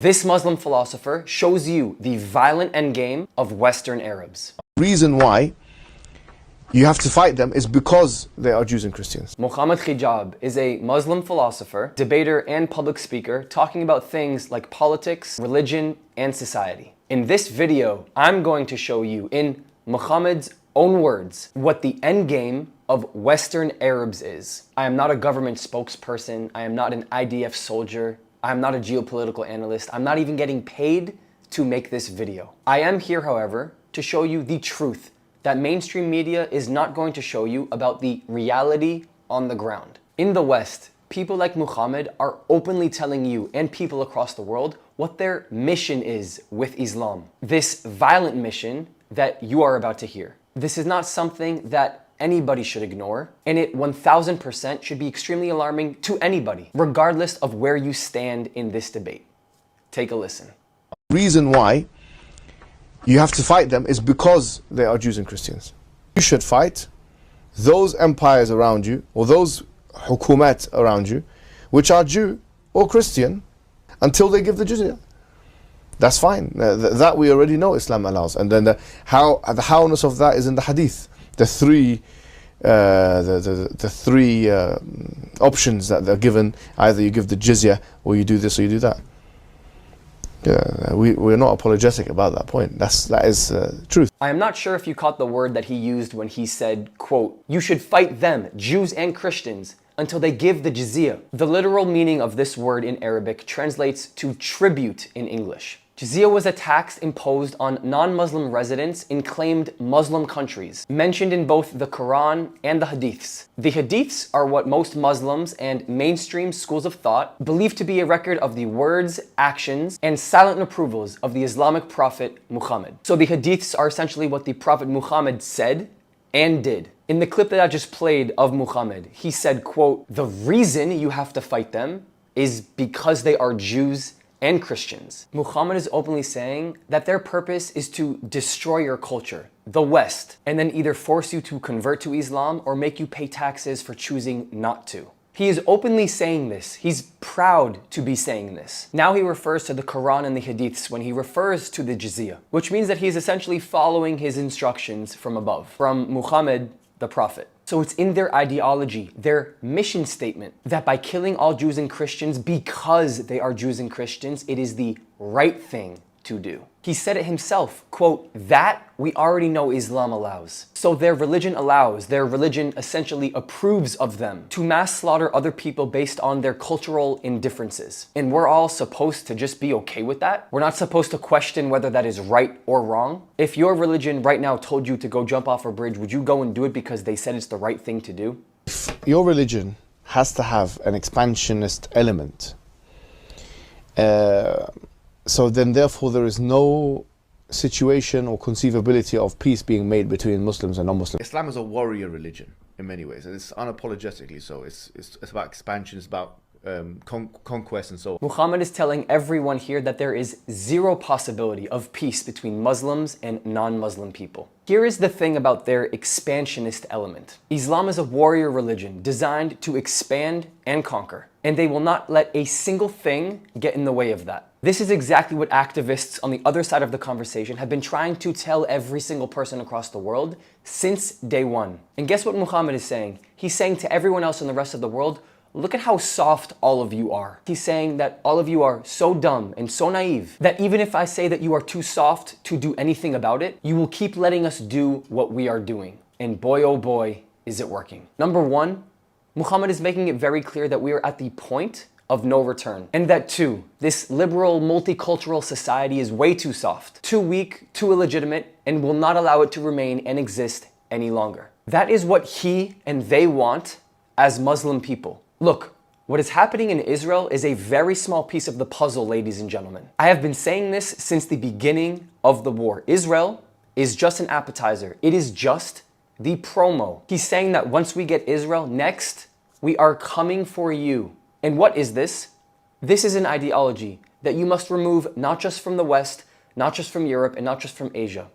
This Muslim philosopher shows you the violent endgame of Western Arabs. Reason why you have to fight them is because they are Jews and Christians. Muhammad Hijab is a Muslim philosopher, debater, and public speaker talking about things like politics, religion, and society. In this video, I'm going to show you, in Muhammad's own words, what the endgame of Western Arabs is. I am not a government spokesperson. I am not an IDF soldier. I'm not a geopolitical analyst. I'm not even getting paid to make this video. I am here, however, to show you the truth that mainstream media is not going to show you about the reality on the ground. In the West, people like Muhammad are openly telling you and people across the world what their mission is with Islam. This violent mission that you are about to hear. This is not something that anybody should ignore, and it 1000% should be extremely alarming to anybody, regardless of where you stand in this debate. Take a listen. Reason why you have to fight them is because they are Jews and Christians. You should fight those empires around you, or those hukumat around you, which are Jew or Christian, until they give the jizya. That's fine. That we already know Islam allows. And then the howness of that is in the hadith. The three options that they're given: either you give the jizya, or you do this, or you do that. Yeah, we're not apologetic about that point. That is truth. I am not sure if you caught the word that he used when he said, quote, "You should fight them, Jews and Christians, until they give the jizya." The literal meaning of this word in Arabic translates to tribute in English. Jizya was a tax imposed on non-Muslim residents in claimed Muslim countries, mentioned in both the Quran and the Hadiths. The Hadiths are what most Muslims and mainstream schools of thought believe to be a record of the words, actions, and silent approvals of the Islamic prophet Muhammad. So the Hadiths are essentially what the Prophet Muhammad said and did. In the clip that I just played of Muhammad, he said, quote, "The reason you have to fight them is because they are Jews and Christians." Muhammad is openly saying that their purpose is to destroy your culture, the West, and then either force you to convert to Islam or make you pay taxes for choosing not to. He is openly saying this. He's proud to be saying this. Now he refers to the Quran and the Hadiths when he refers to the jizya, which means that he is essentially following his instructions from above, from Muhammad, the Prophet. So it's in their ideology, their mission statement, that by killing all Jews and Christians because they are Jews and Christians, it is the right thing to do. He said it himself, quote, "That we already know Islam allows." So their religion allows, their religion essentially approves of them to mass slaughter other people based on their cultural indifferences. And we're all supposed to just be okay with that? We're not supposed to question whether that is right or wrong? If your religion right now told you to go jump off a bridge, would you go and do it because they said it's the right thing to do? If your religion has to have an expansionist element, so then therefore there is no situation or conceivability of peace being made between Muslims and non-Muslims. Islam is a warrior religion in many ways, and it's unapologetically so. It's about expansion, it's about conquest and so on. Muhammad is telling everyone here that there is zero possibility of peace between Muslims and non-Muslim people. Here is the thing about their expansionist element. Islam is a warrior religion designed to expand and conquer, and they will not let a single thing get in the way of that. This is exactly what activists on the other side of the conversation have been trying to tell every single person across the world since day one. And guess what Muhammad is saying? He's saying to everyone else in the rest of the world, look at how soft all of you are. He's saying that all of you are so dumb and so naive that even if I say that you are too soft to do anything about it, you will keep letting us do what we are doing. And boy, oh boy, is it working. Number one, Muhammad is making it very clear that we are at the point of no return. And that too, this liberal, multicultural society is way too soft, too weak, too illegitimate, and will not allow it to remain and exist any longer. That is what he and they want as Muslim people. Look, what is happening in Israel is a very small piece of the puzzle, ladies and gentlemen. I have been saying this since the beginning of the war. Israel is just an appetizer. It is just the promo. He's saying that once we get Israel, next, we are coming for you. And what is this? This is an ideology that you must remove not just from the West, not just from Europe, and not just from Asia,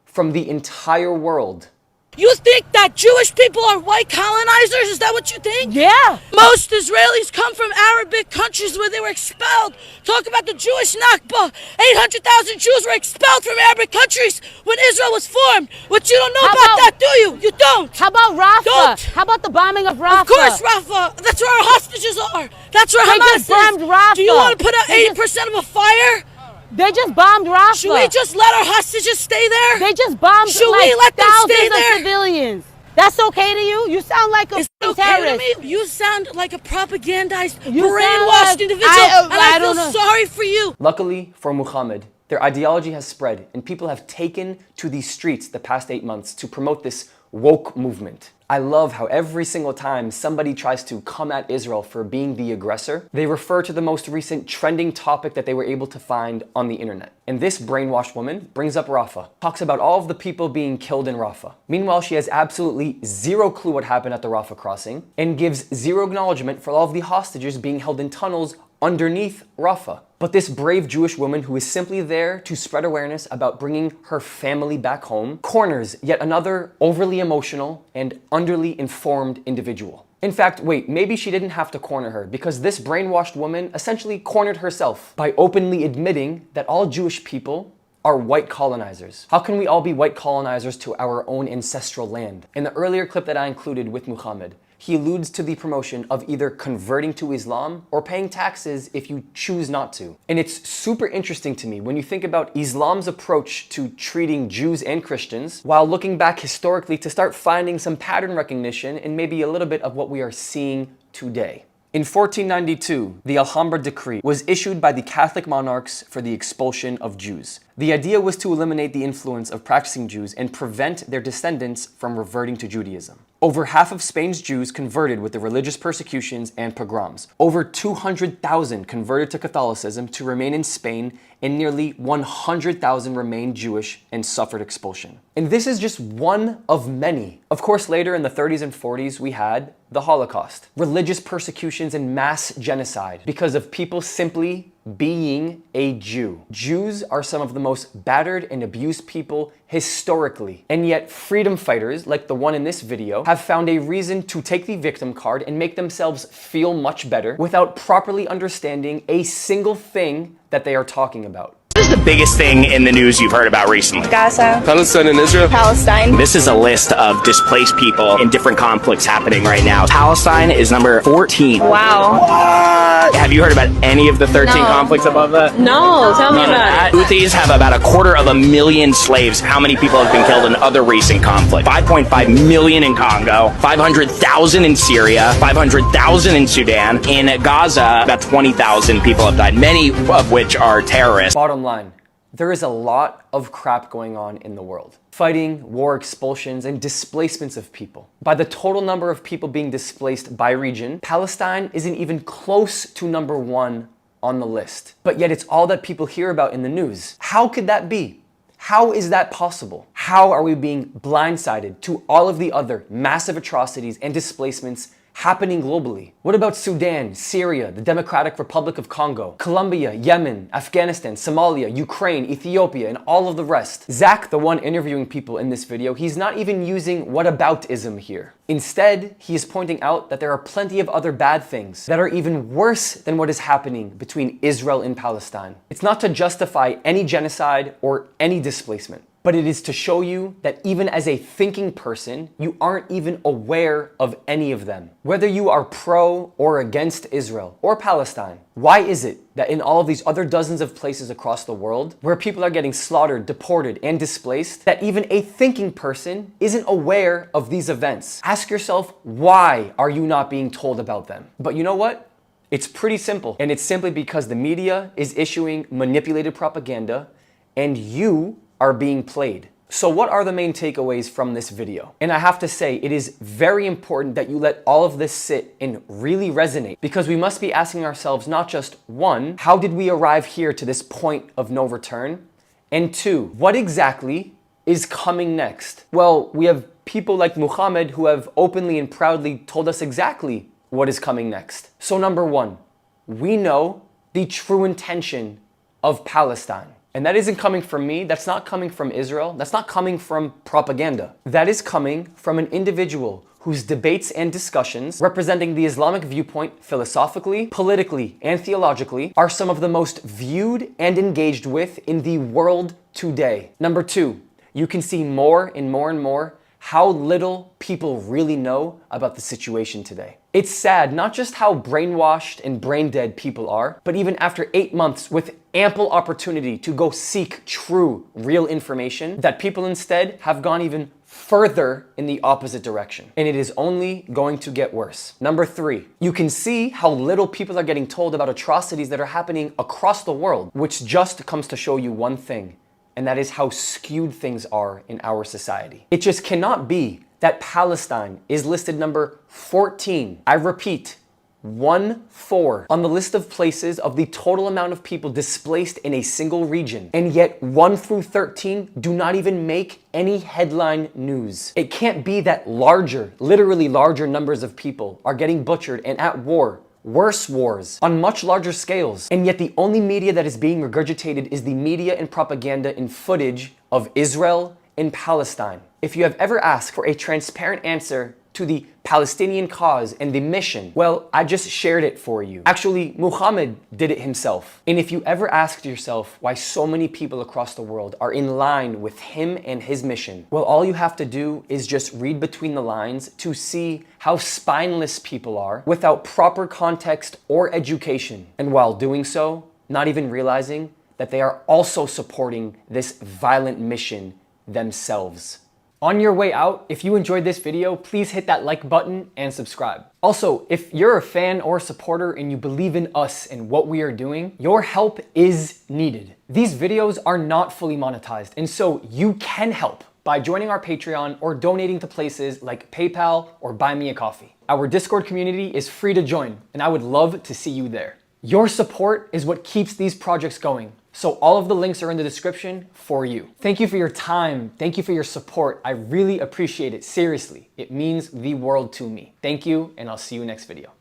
from the entire world. You think that Jewish people are white colonizers? Is that what you think? Yeah. Most Israelis come from Arabic countries where they were expelled. Talk about the Jewish Nakba. 800,000 Jews were expelled from Arabic countries when Israel was formed. But you don't know about that, do you? You don't. How about Rafah? Don't. How about the bombing of Rafah? Of course, Rafah. That's where our hostages are. That's where They Hamas just bombed is. Rafah. Do you want to put out 80% of a fire? They just bombed Rafah. Should we just let our hostages stay there? They just bombed Should like we let them thousands stay of there? civilians. That's okay to you? You sound like a Is it okay terrorist. to me? You sound like a propagandized, You sound brainwashed like- individual, and I don't feel know. sorry for you. Luckily for Muhammad, their ideology has spread and people have taken to the streets the past 8 months to promote this woke movement. I love how every single time somebody tries to come at Israel for being the aggressor, they refer to the most recent trending topic that they were able to find on the internet. And this brainwashed woman brings up Rafah, talks about all of the people being killed in Rafah. Meanwhile, she has absolutely zero clue what happened at the Rafah crossing and gives zero acknowledgement for all of the hostages being held in tunnels underneath Rafah. But this brave Jewish woman who is simply there to spread awareness about bringing her family back home corners yet another overly emotional and underly informed individual. In fact, wait, maybe she didn't have to corner her because this brainwashed woman essentially cornered herself by openly admitting that all Jewish people are white colonizers. How can we all be white colonizers to our own ancestral land? In the earlier clip that I included with Muhammad, he alludes to the promotion of either converting to Islam or paying taxes if you choose not to. And it's super interesting to me when you think about Islam's approach to treating Jews and Christians, while looking back historically to start finding some pattern recognition and maybe a little bit of what we are seeing today. In 1492, the Alhambra Decree was issued by the Catholic monarchs for the expulsion of Jews. The idea was to eliminate the influence of practicing Jews and prevent their descendants from reverting to Judaism. Over half of Spain's Jews converted with the religious persecutions and pogroms. Over 200,000 converted to Catholicism to remain in Spain, and nearly 100,000 remained Jewish and suffered expulsion. And this is just one of many. Of course, later in the 30s and 40s, we had the Holocaust, religious persecutions and mass genocide because of people simply being a Jew. Jews are some of the most battered and abused people historically. And yet freedom fighters, like the one in this video, have found a reason to take the victim card and make themselves feel much better without properly understanding a single thing that they are talking about. What is the biggest thing in the news you've heard about recently? Gaza, Palestine and Israel. Palestine. This is a list of displaced people in different conflicts happening right now. Palestine is number 14. Wow. Have you heard about any of the 13 No. conflicts above that? No, tell me about it. Houthis have about 250,000 slaves. How many people have been killed in other recent conflicts? 5.5 million in Congo, 500,000 in Syria, 500,000 in Sudan. In Gaza, about 20,000 people have died, many of which are terrorists. Bottom line, there is a lot of crap going on in the world. Fighting, war, expulsions, and displacements of people. By the total number of people being displaced by region, Palestine isn't even close to number 1 on the list. But yet it's all that people hear about in the news. How could that be? How is that possible? How are we being blindsided to all of the other massive atrocities and displacements happening globally? What about Sudan, Syria, the Democratic Republic of Congo, Colombia, Yemen, Afghanistan, Somalia, Ukraine, Ethiopia, and all of the rest? Zach, the one interviewing people in this video, he's not even using whataboutism here. Instead, he is pointing out that there are plenty of other bad things that are even worse than what is happening between Israel and Palestine. It's not to justify any genocide or any displacement, but it is to show you that even as a thinking person, you aren't even aware of any of them. Whether you are pro or against Israel or Palestine, why is it that in all of these other dozens of places across the world where people are getting slaughtered, deported, and displaced, that even a thinking person isn't aware of these events? Ask yourself, why are you not being told about them? But you know what? It's pretty simple. And it's simply because the media is issuing manipulated propaganda and you are being played. So what are the main takeaways from this video? And I have to say, it is very important that you let all of this sit and really resonate, because we must be asking ourselves not just, 1, how did we arrive here to this point of no return? And 2, what exactly is coming next? Well, we have people like Muhammad who have openly and proudly told us exactly what is coming next. So number 1, we know the true intention of Palestine. And that isn't coming from me, that's not coming from Israel, that's not coming from propaganda. That is coming from an individual whose debates and discussions representing the Islamic viewpoint philosophically, politically, and theologically are some of the most viewed and engaged with in the world today. Number 2, you can see more and more and more how little people really know about the situation today. It's sad not just how brainwashed and brain dead people are, but even after 8 months with ample opportunity to go seek true, real information, that people instead have gone even further in the opposite direction. And it is only going to get worse. Number 3, you can see how little people are getting told about atrocities that are happening across the world, which just comes to show you one thing, and that is how skewed things are in our society. It just cannot be that Palestine is listed number 14. I repeat, 1-4 on the list of places of the total amount of people displaced in a single region. And yet 1 through 13 do not even make any headline news. It can't be that larger, literally larger numbers of people are getting butchered and at war, worse wars, on much larger scales. And yet the only media that is being regurgitated is the media and propaganda and footage of Israel and Palestine. If you have ever asked for a transparent answer to the Palestinian cause and the mission, well, I just shared it for you. Actually, Muhammad did it himself. And if you ever asked yourself why so many people across the world are in line with him and his mission, well, all you have to do is just read between the lines to see how spineless people are without proper context or education. And while doing so, not even realizing that they are also supporting this violent mission themselves. On your way out, if you enjoyed this video, please hit that like button and subscribe. Also, if you're a fan or supporter and you believe in us and what we are doing, your help is needed. These videos are not fully monetized, and so you can help by joining our Patreon or donating to places like PayPal or Buy Me a Coffee. Our Discord community is free to join, and I would love to see you there. Your support is what keeps these projects going. So all of the links are in the description for you. Thank you for your time. Thank you for your support. I really appreciate it. Seriously, it means the world to me. Thank you, and I'll see you next video.